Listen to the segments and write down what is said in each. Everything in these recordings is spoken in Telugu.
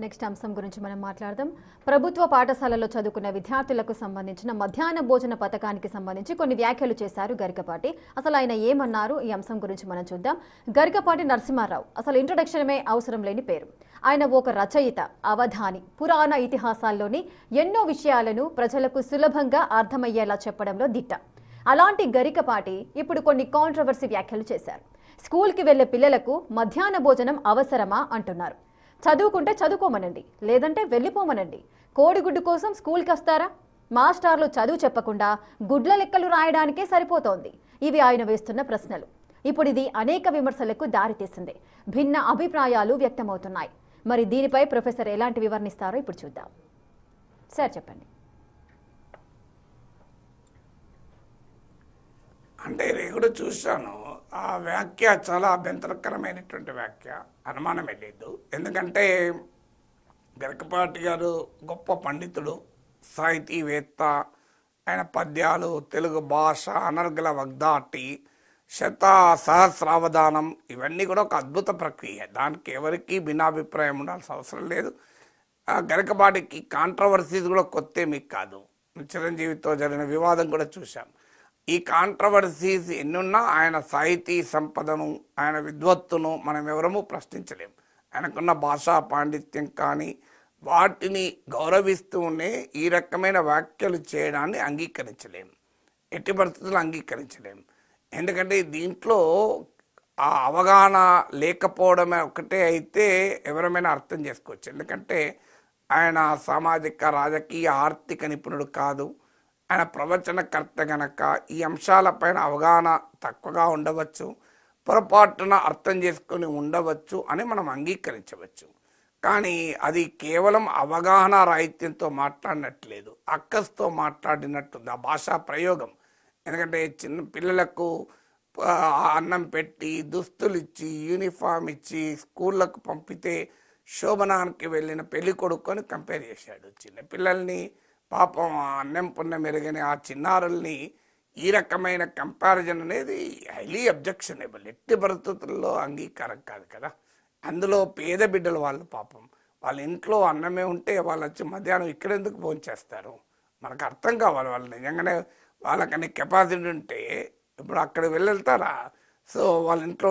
నెక్స్ట్ అంశం గురించి మనం మాట్లాడదాం. ప్రభుత్వ పాఠశాలలో చదువుకున్న విద్యార్థులకు సంబంధించిన మధ్యాహ్న భోజన పథకానికి సంబంధించి కొన్ని వ్యాఖ్యలు చేశారు గరికపాటి. అసలు ఆయన ఏమన్నారు, ఈ అంశం గురించి మనం చూద్దాం. గరికపాటి నరసింహారావు అసలు ఇంట్రొడక్షనే అవసరం లేని పేరు. ఆయన ఒక రచయిత, అవధాని, పురాణ ఇతిహాసాల్లోని ఎన్నో విషయాలను ప్రజలకు సులభంగా అర్థమయ్యేలా చెప్పడంలో దిట్ట. అలాంటి గరికపాటి ఇప్పుడు కొన్ని కాంట్రవర్సీ వ్యాఖ్యలు చేశారు. స్కూల్కి వెళ్లే పిల్లలకు మధ్యాహ్న భోజనం అవసరమా అంటున్నారు. చదువుకుంటే చదువుకోమనండి, లేదంటే వెళ్ళిపోమనండి. కోడిగుడ్డు కోసం స్కూల్కి వస్తారా? మాస్టర్లు చదువు చెప్పకుండా గుడ్ల లెక్కలు రాయడానికే సరిపోతోంది. ఇవి ఆయన వేస్తున్న ప్రశ్నలు. ఇప్పుడు ఇది అనేక విమర్శలకు దారితీసింది. భిన్న అభిప్రాయాలు వ్యక్తమవుతున్నాయి. మరి దీనిపై ప్రొఫెసర్ ఎలాంటి వివరణిస్తారో ఇప్పుడు చూద్దాం. సార్ చెప్పండి. అంటే నేను కూడా చూశాను, ఆ వ్యాఖ్య చాలా అభ్యంతరకరమైనటువంటి వ్యాఖ్య, అనుమానమే లేదు. ఎందుకంటే గరికపాటి గారు గొప్ప పండితుడు, సాహితీవేత్త. ఆయన పద్యాలు, తెలుగు భాష, అనర్గళ వగ్ధాటి, సహస్రావధానం ఇవన్నీ కూడా ఒక అద్భుత ప్రక్రియ. దానికి ఎవరికి భిన్నాభిప్రాయం ఉండాల్సిన అవసరం లేదు. గరికపాటికి కాంట్రవర్సీస్ కూడా కొత్త మీకు కాదు. చిరంజీవితో జరిగిన వివాదం కూడా చూశాం. ఈ కాంట్రవర్సీస్ ఎన్నున్నా ఆయన సాహితీ సంపదను, ఆయన విద్వత్తును మనం ఎవరము ప్రశ్నించలేం. ఆయనకున్న భాషా పాండిత్యం కానీ వాటిని గౌరవిస్తూనే ఈ రకమైన వ్యాఖ్యలు చేయడాన్ని అంగీకరించలేం, ఎట్టి పరిస్థితుల్లో అంగీకరించలేం. ఎందుకంటే దీంట్లో ఆ అవగాహన లేకపోవడమే ఒకటే అయితే ఎవరమైనా అర్థం చేసుకోవచ్చు. ఎందుకంటే ఆయన సామాజిక, రాజకీయ, ఆర్థిక నిపుణుడు కాదు. ఆయన ప్రవచనకర్త గనక ఈ అంశాలపైన అవగాహన తక్కువగా ఉండవచ్చు, పొరపాటున అర్థం చేసుకొని ఉండవచ్చు అని మనం అంగీకరించవచ్చు. కానీ అది కేవలం అవగాహన రాహిత్యంతో మాట్లాడినట్లేదు, అక్కస్తో మాట్లాడినట్టుంది ఆ భాషా ప్రయోగం. ఎందుకంటే చిన్న పిల్లలకు అన్నం పెట్టి, దుస్తులు ఇచ్చి, యూనిఫామ్ ఇచ్చి స్కూళ్ళకు పంపితే శోభనానికి వెళ్ళిన పెళ్లి కొడుకొని కంపేర్ చేశాడు. చిన్నపిల్లల్ని పాపం అన్నం పుణ్యం మెరుగని ఆ చిన్నారుల్ని ఈ రకమైన కంపారిజన్ అనేది హైలీ అబ్జెక్షనబుల్, ఎట్టి పరిస్థితుల్లో అంగీకారం కాదు కదా. అందులో పేద బిడ్డలు వాళ్ళు, పాపం వాళ్ళ ఇంట్లో అన్నమే ఉంటే వాళ్ళు వచ్చి మధ్యాహ్నం ఇక్కడెందుకు భోంచేస్తారు? మనకు అర్థం కావాలి. వాళ్ళు నిజంగానే వాళ్ళకని కెపాసిటీ ఉంటే ఇప్పుడు అక్కడికి వెళ్తారా? సో వాళ్ళ ఇంట్లో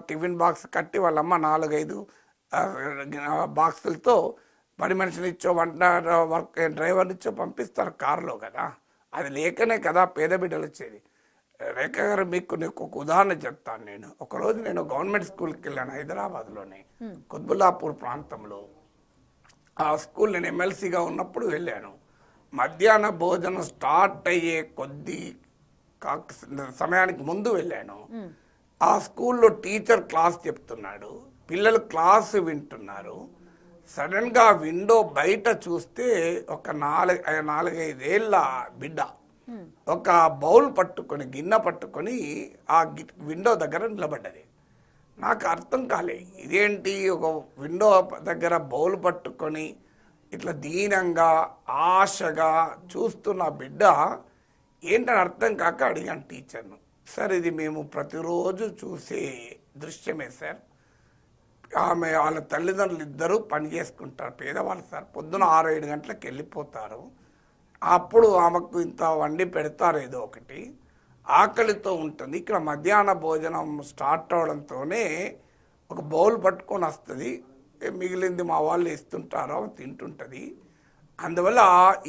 టిఫిన్ బాక్స్ కట్టి వాళ్ళమ్మ 4-5 బాక్సులతో పని మనిషిని ఇచ్చో, వంట వర్క్ డ్రైవర్ని ఇచ్చో పంపిస్తారు కారులో కదా. అది లేకనే కదా పేద బిడ్డలు వచ్చేది. రేఖ గారు, మీకు ఒక ఉదాహరణ చెప్తాను. ఒకరోజు నేను గవర్నమెంట్ స్కూల్కి వెళ్ళాను, హైదరాబాద్లోనే కుత్బుల్లాపూర్ ప్రాంతంలో. ఆ స్కూల్ నేను ఎమ్మెల్సీగా ఉన్నప్పుడు వెళ్ళాను. మధ్యాహ్న భోజనం స్టార్ట్ అయ్యే కొద్ది సమయానికి ముందు వెళ్ళాను. ఆ స్కూల్లో టీచర్ క్లాస్ చెప్తున్నాడు, పిల్లలు క్లాసు వింటున్నారు. సడన్గా విండో బయట చూస్తే ఒక 4-5 ఏళ్ళ బిడ్డ ఒక బౌల్ పట్టుకొని, గిన్నె పట్టుకొని ఆ విండో దగ్గర నిలబడ్డది. నాకు అర్థం కాలే, ఇదేంటి ఒక విండో దగ్గర బౌల్ పట్టుకొని ఇట్లా దీనంగా ఆశగా చూస్తున్న బిడ్డ ఏంటని అర్థం కాక అడిగాను టీచర్ను. సార్, ఇది మేము ప్రతిరోజు చూసే దృశ్యమే సార్. ఆమె వాళ్ళ తల్లిదండ్రులు ఇద్దరూ పని చేసుకుంటారు, పేదవాళ్ళు సార్. పొద్దున 6-7 గంటలకు వెళ్ళిపోతారు. అప్పుడు ఆమెకు ఇంత వండి పెడతారు, ఏదో ఒకటి ఆకలితో ఉంటుంది. ఇక్కడ మధ్యాహ్న భోజనం స్టార్ట్ అవడంతోనే ఒక బౌల్ పట్టుకొని వస్తుంది, మిగిలింది మా వాళ్ళు ఇస్తుంటారో తింటుంటుంది. అందువల్ల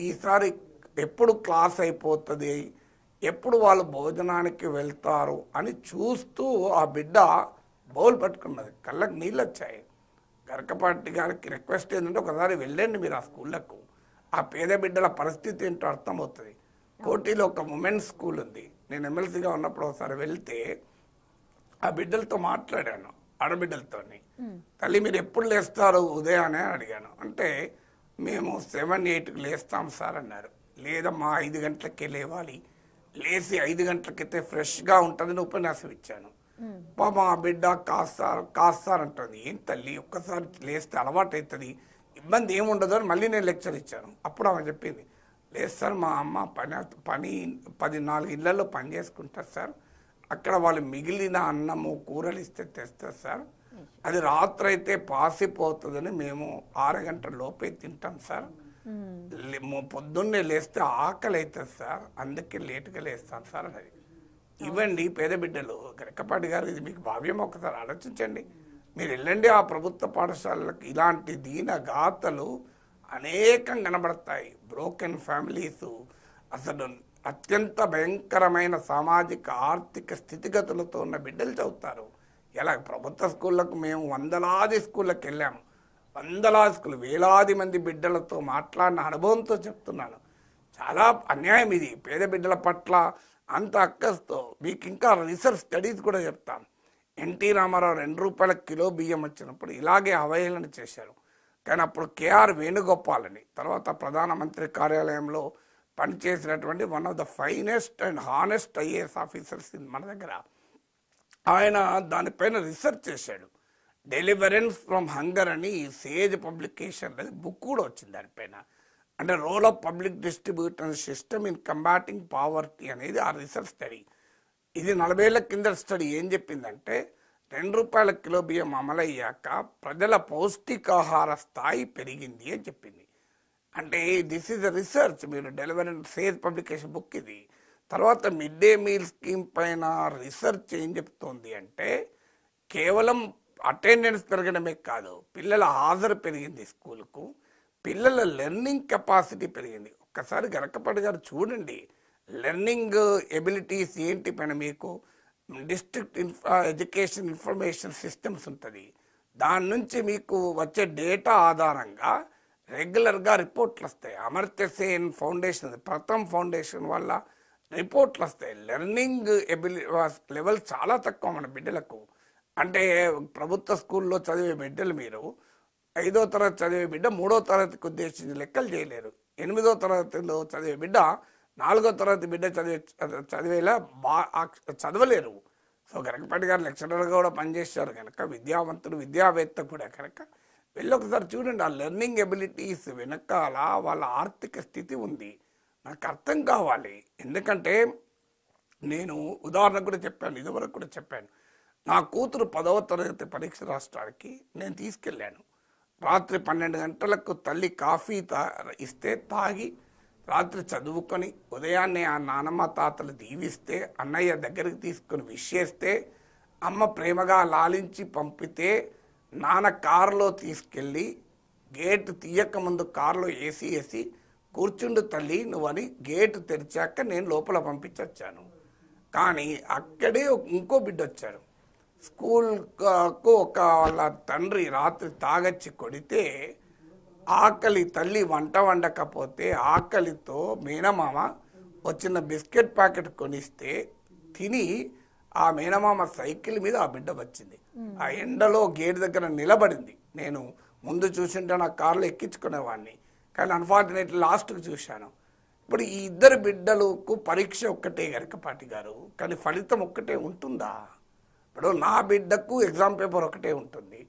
ఈసారి ఎప్పుడు క్లాస్ అయిపోతుంది, ఎప్పుడు వాళ్ళు భోజనానికి వెళ్తారు అని చూస్తూ ఆ బిడ్డ బౌల్ పట్టుకున్నది. కళ్ళకు నీళ్ళు వచ్చాయి. గరికపాటి గారికి రిక్వెస్ట్ ఏంటంటే, ఒకసారి వెళ్ళండి మీరు ఆ స్కూళ్ళకు, ఆ పేద బిడ్డల పరిస్థితి ఏంటో అర్థమవుతుంది. కోటిలో ఒక ఉమెన్స్ స్కూల్ ఉంది. నేను ఎమ్మెల్సీగా ఉన్నప్పుడు ఒకసారి వెళ్తే ఆ బిడ్డలతో మాట్లాడాను, ఆడబిడ్డలతో. తల్లి, మీరు ఎప్పుడు లేస్తారు ఉదయాన్నే అడిగాను. అంటే మేము 7-8కి లేస్తాం సార్ అన్నారు. లేదమ్మా, 5 గంటలకే లేవాలి, లేచి 5 గంటలకైతే ఫ్రెష్గా ఉంటుందని ఉపన్యాసం ఇచ్చాను. పాప ఆ బిడ్డ కాస్తారంటుంది. ఏం తల్లి, ఒక్కసారి లేస్తే అలవాటు అవుతుంది, ఇబ్బంది ఏముండదు అని మళ్ళీ నేను లెక్చర్ ఇచ్చాను. అప్పుడు ఆమె చెప్పింది, లేదు సార్, మా అమ్మ 14 ఇళ్లలో పని చేసుకుంటారు సార్. అక్కడ వాళ్ళు మిగిలిన అన్నము కూరలు ఇస్తే తెస్తారు సార్. అది రాత్రి అయితే పాసిపోతుందని మేము 6 గంటల లోపే తింటాం సార్. పొద్దున్నే లేస్తే ఆకలి అవుతుంది సార్, అందుకే లేటుగా లేస్తాను సార్. అది ఇవ్వండి పేద బిడ్డలు. గరికపాటి గారు, ఇది మీకు భావ్యం, ఒకసారి ఆలోచించండి. మీరు వెళ్ళండి ఆ ప్రభుత్వ పాఠశాలలకు, ఇలాంటి దీన గాథలు అనేకం కనబడతాయి. బ్రోకెన్ ఫ్యామిలీసు, అసలు అత్యంత భయంకరమైన సామాజిక ఆర్థిక స్థితిగతులతో ఉన్న బిడ్డలు చదువుతారు. ఇలా ప్రభుత్వ స్కూళ్ళకు మేము వందలాది స్కూళ్ళకి వెళ్ళాము. వందలాది స్కూల్, వేలాది మంది బిడ్డలతో మాట్లాడిన అనుభవంతో చెప్తున్నాను. చాలా అన్యాయం ఇది పేద బిడ్డల పట్ల అంత అక్కస్తో. మీకు ఇంకా రీసెర్చ్ స్టడీస్ కూడా చెప్తాను. ఎన్టీ రామారావు 2 రూపాయల కిలో బియ్యం వచ్చినప్పుడు ఇలాగే అవహేళన చేశారు. కానీ అప్పుడు కేఆర్ వేణుగోపాల్ అని, తర్వాత ప్రధానమంత్రి కార్యాలయంలో పనిచేసినటువంటి one of the finest and honest IAS officers మన దగ్గర, ఆయన దానిపైన రీసెర్చ్ చేశాడు. డెలివరెన్స్ ఫ్రమ్ హంగర్ అని సేజ్ పబ్లికేషన్ బుక్ కూడా వచ్చింది దానిపైన. అంటే role of public distribution system in combating poverty అనేది ఆ రీసెర్చ్ స్టడీ. ఇది 40 ఏళ్ల కింద స్టడీ. ఏం చెప్పిందంటే 2 రూపాయల కిలో బియ్యం అమలయ్యాక ప్రజల పౌష్టికాహార స్థాయి పెరిగింది అని చెప్పింది. అంటే దిస్ ఈజ్ అ రీసెర్చ్. మీరు డెలివరెన్స్ సేజ్ పబ్లికేషన్ బుక్ ఇది. తర్వాత మిడ్ డే మీల్ స్కీమ్ పైన రీసెర్చ్ ఏం చెప్తోంది అంటే కేవలం అటెండెన్స్ పెరగడమే కాదు, పిల్లల హాజరు పెరిగింది స్కూల్కు, పిల్లల లెర్నింగ్ కెపాసిటీ పెరిగింది. ఒక్కసారి గరకపాటి గారు చూడండి, లెర్నింగ్ ఎబిలిటీస్ ఏంటి పైన మీకు డిస్ట్రిక్ట్ ఎడ్యుకేషన్ ఇన్ఫర్మేషన్ సిస్టమ్స్ ఉంటుంది. దాని నుంచి మీకు వచ్చే డేటా ఆధారంగా రెగ్యులర్గా రిపోర్ట్లు వస్తాయి. అమర్త్య సేన్ ఫౌండేషన్, ప్రథమ్ ఫౌండేషన్ వల్ల రిపోర్ట్లు వస్తాయి. లెర్నింగ్ లెవెల్ చాలా తక్కువ మన బిడ్డలకు. అంటే ప్రభుత్వ స్కూల్లో చదివే బిడ్డలు మీరు 5వ తరగతి చదివే బిడ్డ 3వ తరగతికి ఉద్దేశించి లెక్కలు చేయలేరు. 8వ తరగతిలో చదివే బిడ్డ 4వ తరగతి బిడ్డ చదివేలా చదవలేరు. సో గరకపాటి గారు లెక్చరర్గా కూడా పనిచేశారు కనుక, విద్యావంతుడు విద్యావేత్త కూడా కనుక, వెళ్ళి ఒకసారి చూడండి. ఆ లెర్నింగ్ ఎబిలిటీస్ వెనకాల వాళ్ళ ఆర్థిక స్థితి ఉంది. నాకు అర్థం కావాలి. ఎందుకంటే నేను ఉదాహరణ కూడా చెప్పాను, ఇదివరకు కూడా చెప్పాను. నా కూతురు 10వ తరగతి పరీక్ష రాష్ట్రానికి నేను తీసుకెళ్ళాను. రాత్రి 12 గంటలకు తల్లి కాఫీ ఇస్తే తాగి రాత్రి చదువుకొని ఉదయాన్నే ఆ నానమ్మ తాతలు దీవిస్తే, అన్నయ్య దగ్గరికి తీసుకొని విష్ చేస్తే, అమ్మ ప్రేమగా లాలించి పంపితే, నాన్న కారులో తీసుకెళ్ళి గేటు తీయక ముందు కారులో ఏసీ వేసి కూర్చుండు తల్లి నువ్వని గేటు తెరిచాక నేను లోపల పంపించొచ్చాను. కానీ అక్కడే ఇంకో బిడ్డ వచ్చాడు. స్కూల్కు వాళ్ళ తండ్రి రాత్రి తాగచ్చి కొడితే, ఆకలి తల్లి వంట వండకపోతే ఆకలితో మేనమామ వచ్చిన బిస్కెట్ ప్యాకెట్ కొనిస్తే తిని ఆ మేనమామ సైకిల్ మీద ఆ బిడ్డ వచ్చింది. ఆ ఎండలో గేట్ దగ్గర నిలబడింది. నేను ముందు చూసింటే నా కారులో ఎక్కించుకునేవాడిని, కానీ అన్ఫార్చునేట్లీ లాస్ట్కి చూశాను. ఇప్పుడు ఈ 2 బిడ్డలకు పరీక్ష ఒక్కటే గరకపాటి గారు, కానీ ఫలితం ఒక్కటే ఉంటుందా? ఇప్పుడు నా బిడ్డకు ఎగ్జామ్ పేపర్ ఒకటే ఉంటుంది,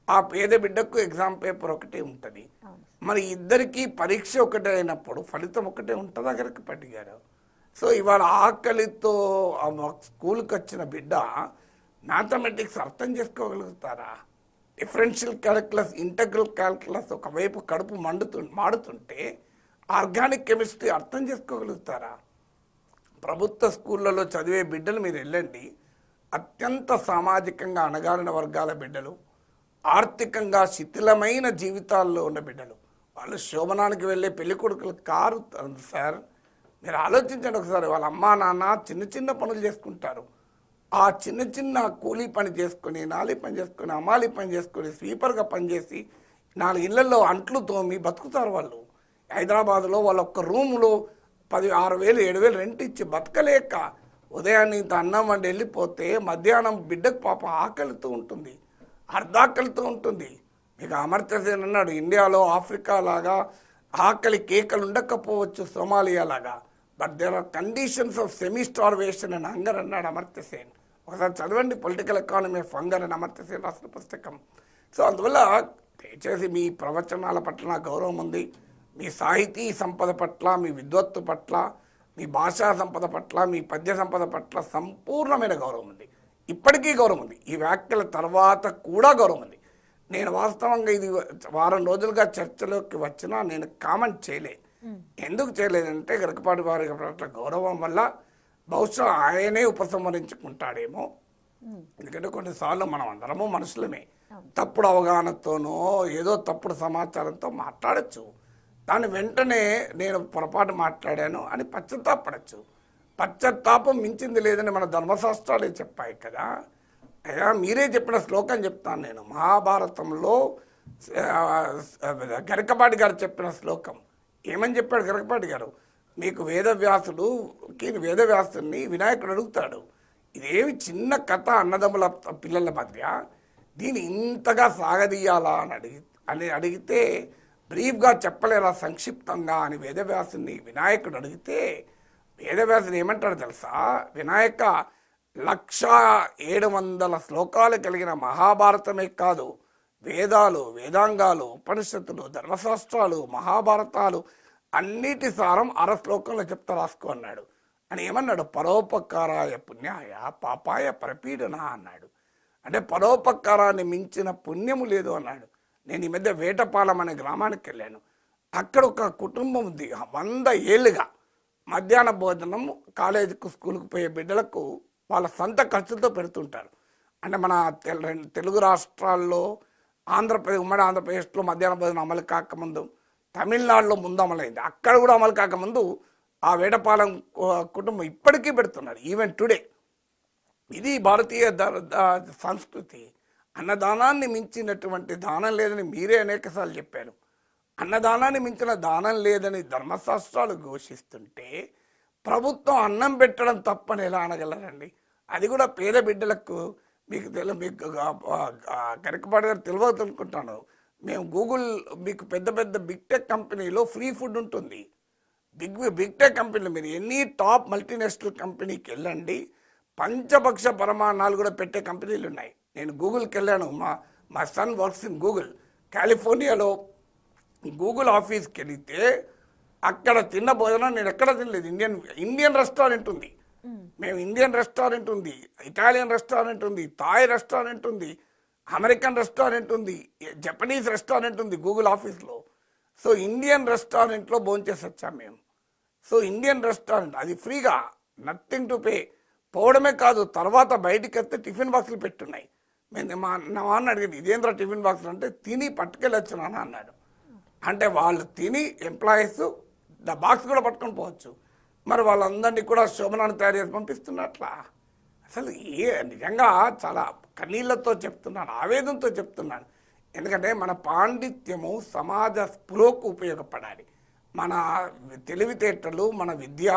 ఆ పేద బిడ్డకు ఎగ్జామ్ పేపర్ ఒకటే ఉంటుంది. మరి ఇద్దరికి పరీక్ష ఒకటే అయినప్పుడు ఫలితం ఒకటే ఉంటుందా గరకపాటి గారు? సో ఇవాళ ఆకలితో స్కూల్కి వచ్చిన బిడ్డ మ్యాథమెటిక్స్ అర్థం చేసుకోగలుగుతారా? డిఫరెన్షియల్ క్యాలిక్యులస్, ఇంటగ్రల్ క్యాలిక్యులస్ ఒకవైపు కడుపు మాడుతుంటే ఆర్గానిక్ కెమిస్ట్రీ అర్థం చేసుకోగలుగుతారా? ప్రభుత్వ స్కూళ్ళలో చదివే బిడ్డలు మీరు వెళ్ళండి, అత్యంత సామాజికంగా అణగారిన వర్గాల బిడ్డలు, ఆర్థికంగా శిథిలమైన జీవితాల్లో ఉన్న బిడ్డలు, వాళ్ళు శోభనానికి వెళ్ళే పెళ్ళికొడుకులు కారు సార్. మీరు ఆలోచించండి ఒకసారి. వాళ్ళ అమ్మా నాన్న చిన్న చిన్న పనులు చేసుకుంటారు. ఆ చిన్న చిన్న కూలీ పని చేసుకొని, నాలి పని చేసుకొని, అమాలి పని చేసుకొని, స్వీపర్గా పనిచేసి 4 ఇళ్లలో అంట్లు తోమి బతుకుతారు వాళ్ళు. హైదరాబాద్లో వాళ్ళ ఒక్క రూములో 6,000 7,000 రెంట్ ఇచ్చి బతకలేక ఉదయాన్నే ఇంత అన్నం వండి వెళ్ళిపోతే మధ్యాహ్నం బిడ్డకు పాప ఆకలితో ఉంటుంది, అర్ధాకలితో ఉంటుంది. మీకు అమర్త్య సేన్ అన్నాడు, ఇండియాలో ఆఫ్రికా లాగా ఆకలి కేకలు ఉండకపోవచ్చు, సోమాలియా లాగా, but there are conditions of semi starvation and hunger అన్నాడు అమర్త్య సేన్. ఒకసారి చదవండి పొలిటికల్ ఎకానమీ ఆఫ్ హంగర్ అని అమర్త్య సేన్ రాసిన పుస్తకం. సో అందువల్ల దయచేసి మీ ప్రవచనాల పట్ల నాకు గౌరవం ఉంది, మీ సాహితీ సంపద పట్ల, మీ విద్వత్తు పట్ల, మీ భాషా సంపద పట్ల, మీ పద్య సంపద పట్ల సంపూర్ణమైన గౌరవం ఉంది. ఇప్పటికీ గౌరవం ఉంది. ఈ వ్యాఖ్యల తర్వాత కూడా గౌరవం ఉంది. నేను వాస్తవంగా ఇది వారం రోజులుగా చర్చలోకి వచ్చినా నేను కామెంట్ చేయలే. ఎందుకు చేయలేదంటే గరికపాటి వారి పట్ల గౌరవం వల్ల బహుశా ఆయనే ఉపసంహరించుకుంటాడేమో. ఎందుకంటే కొన్నిసార్లు మనం అందరము మనుషులమే, తప్పుడు అవగాహనతోనో ఏదో తప్పుడు సమాచారంతో మాట్లాడచ్చు. దాని వెంటనే నేను పొరపాటు మాట్లాడాను అని పశ్చాత్తాపడచ్చు. పశ్చాత్తాపం మించింది లేదని మన ధర్మశాస్త్రాలే చెప్పాయి కదా. అయ్యా మీరే చెప్పిన శ్లోకం చెప్తాను నేను. మహాభారతంలో గరికపాటి గారు చెప్పిన శ్లోకం ఏమని చెప్పాడు గరికపాటి గారు? మీకు వేదవ్యాసుని వినాయకుడు అడుగుతాడు, ఇదేమి చిన్న కథ అన్నదమ్ముల పిల్లల మధ్య, దీన్ని ఇంతగా సాగదీయాలా అని అడిగితే బ్రీఫ్గా చెప్పలేరా సంక్షిప్తంగా అని వేదవ్యాసుని వినాయకుడు అడిగితే వేదవ్యాసుడు ఏమంటాడు తెలుసా? వినాయక 1700 శ్లోకాలు కలిగిన మహాభారతమే కాదు, వేదాలు, వేదాంగాలు, ఉపనిషత్తులు, ధర్మశాస్త్రాలు, మహాభారతాలు అన్నిటి సారం 1/2 శ్లోకంలో చెప్తా రాసుకో అన్నాడు. అని ఏమన్నాడు? పరోపకారాయ పుణ్యాయ పాపాయ పరపీడన అన్నాడు. అంటే పరోపకారాన్ని మించిన పుణ్యము లేదు అన్నాడు. నేను ఈ మధ్య వేటపాలెం అనే గ్రామానికి వెళ్ళాను. అక్కడ ఒక కుటుంబం ఉంది, 100 ఏళ్ళుగా మధ్యాహ్న భోజనం కాలేజీకు స్కూల్కి పోయే బిడ్డలకు వాళ్ళ సొంత ఖర్చులతో పెడుతుంటారు. అంటే మన తెలుగు రాష్ట్రాల్లో ఉమ్మడి ఆంధ్రప్రదేశ్లో మధ్యాహ్న భోజనం అమలు కాకముందు తమిళనాడులో ముందు అమలైంది. అక్కడ కూడా అమలు కాకముందు ఆ వేటపాలెం కుటుంబం ఇప్పటికీ పెడుతున్నారు, ఈవెన్ టుడే. ఇది భారతీయ సంస్కృతి. అన్నదానాన్ని మించినటువంటి దానం లేదని మీరే అనేకసార్లు చెప్పారు. అన్నదానాన్ని మించిన దానం లేదని ధర్మశాస్త్రాలు ఘోషిస్తుంటే ప్రభుత్వం అన్నం పెట్టడం తప్పని ఎలా అనగలరండి? అది కూడా పేద బిడ్డలకు. మీకు గరికపాటి గారు తెలియదు అనుకుంటాను. మేము గూగుల్ మీకు పెద్ద పెద్ద బిగ్ టెక్ కంపెనీలో ఫ్రీ ఫుడ్ ఉంటుంది. బిగ్ టెక్ కంపెనీలు మీరు ఎన్ని టాప్ మల్టీనేషనల్ కంపెనీకి వెళ్ళండి, పంచభక్ష పరమాణాలు కూడా పెట్టే కంపెనీలు ఉన్నాయి. నేను గూగుల్కి వెళ్ళాను. మా సన్ వర్క్స్ ఇన్ గూగుల్. కాలిఫోర్నియాలో గూగుల్ ఆఫీస్కి వెళితే అక్కడ తిన్న భోజనం నేను ఎక్కడ తినలేదు. ఇండియన్ రెస్టారెంట్ ఉంది. మేము ఇండియన్ రెస్టారెంట్ ఉంది, ఇటాలియన్ రెస్టారెంట్ ఉంది, థాయ్ రెస్టారెంట్ ఉంది, అమెరికన్ రెస్టారెంట్ ఉంది, జపనీస్ రెస్టారెంట్ ఉంది గూగుల్ ఆఫీస్లో. సో ఇండియన్ రెస్టారెంట్లో భోంచేసి వచ్చాం మేము. సో ఇండియన్ రెస్టారెంట్ అది ఫ్రీగా, నథింగ్ టు పే. పోవడమే కాదు, తర్వాత బయటికి వస్తే టిఫిన్ బాక్సులు పెట్టున్నాయి. మేము నా అన్న అడిగింది, ఇదేంద్ర టిఫిన్ బాక్సులు అంటే, తిని పట్టుకెళ్ళొచ్చు నాన్న అన్నాడు. అంటే వాళ్ళు తిని ఎంప్లాయీస్ బాక్స్ కూడా పట్టుకొని పోవచ్చు. మరి వాళ్ళందరినీ కూడా శోభనాన్ని తయారు చేసి పంపిస్తున్నట్లా? అసలు నిజంగా చాలా కన్నీళ్లతో చెప్తున్నాను, ఆవేదనతో చెప్తున్నాను. ఎందుకంటే మన పాండిత్యము సమాజ స్పృహకు ఉపయోగపడాలి. మన తెలివితేటలు, మన విద్య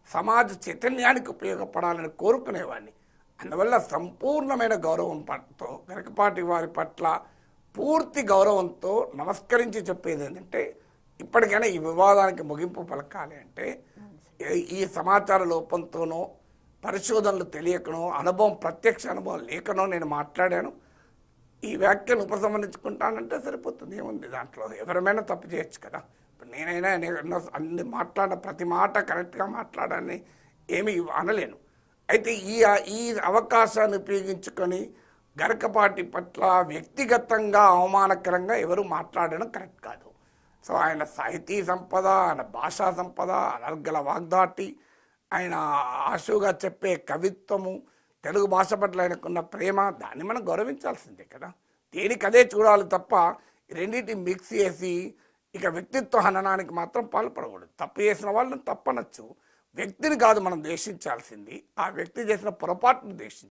సమాజ చైతన్యానికి ఉపయోగపడాలని కోరుకునేవాడిని. అందువల్ల సంపూర్ణమైన గౌరవంతో గరికపాటి వారి పట్ల పూర్తి గౌరవంతో నమస్కరించి చెప్పేది ఏంటంటే, ఇప్పటికైనా ఈ వివాదానికి ముగింపు పలకాలి అంటే ఈ సమాచార లోపంతోనో, పరిశోధనలు తెలియకనో, ప్రత్యక్ష అనుభవం లేకనో నేను మాట్లాడాను. ఈ వ్యాఖ్యను ఉపసంహరించుకుంటానంటే సరిపోతుంది. ఏముంది దాంట్లో? ఎవరైనా తప్పు చేయొచ్చు కదా. ఇప్పుడు నేనైనా అన్ని మాట్లాడిన ప్రతి మాట కరెక్ట్గా మాట్లాడాలని ఏమీ అనలేను. అయితే ఈ అవకాశాన్ని ఉపయోగించుకొని గరికపాటి పట్ల వ్యక్తిగతంగా అవమానకరంగా ఎవరు మాట్లాడడం కరెక్ట్ కాదు. సో ఆయన సాహితీ సంపద, ఆయన భాషా సంపద, అనర్గల వాగ్దాటి, ఆయన ఆశుగా చెప్పే కవిత్వము, తెలుగు భాష పట్ల ఆయనకున్న ప్రేమ, దాన్ని మనం గౌరవించాల్సిందే కదా. దేనికి అదే చూడాలి తప్ప రెండింటి మిక్స్ చేసి ఇక వ్యక్తిత్వ హననానికి మాత్రం పాల్పడకూడదు. తప్పు చేసిన వాళ్ళని తప్పనొచ్చు, వ్యక్తిని కాదు మనం ద్వేషించాల్సింది, ఆ వ్యక్తి చేసిన పొరపాటును ద్వేషించాలి.